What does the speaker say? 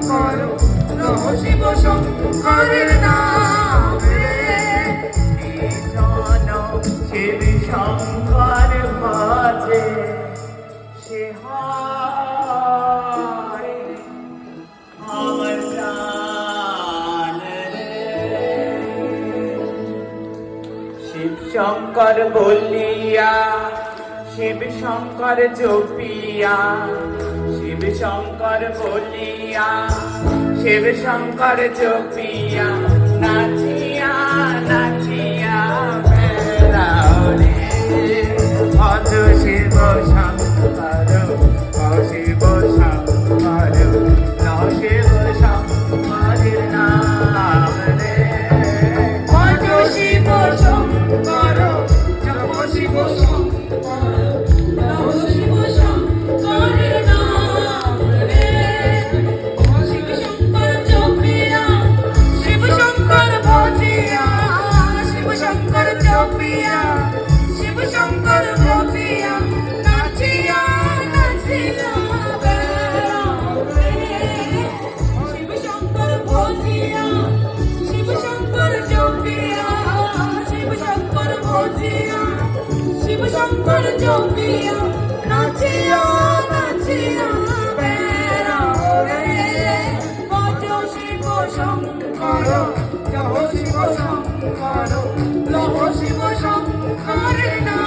শঙ্কর নম শিব শঙ্করের নামে জন শিব শঙ্কর ভজে সে হয় আমার প্রাণ রে। শিব শঙ্কর বলিয়া শিব শঙ্কর জপিয়া শিব শঙ্কর বলিয়া শিব শঙ্কর জপিয়া নাচিয়া নাচিয়া বেড়াও রে। ভজ শিব শঙ্কর শিব শঙ্কর ন শিব শঙ্করের নাম রে। ভজ শিব শঙ্কর নম শিব শঙ্কর নম শিব শঙ্করের নামে শিব শঙ্কর জপিয়া শিব শঙ্কর ভজিয়া শিব শঙ্কর জপিয়া শিব শঙ্কর ভজিয়া নাচিয়া নাচিয়া বেড়াও রে। শিব শঙ্কর ভজিয়া শিব শঙ্কর জপিয়া শিব শঙ্কর ভজিয়া শিব শঙ্কর জপিয়া নাচিয়া নাচিয়া বেড়াও রে। ভজ শিব শঙ্কর জয় শিব শঙ্কর লহ শিব শঙ্করের নাম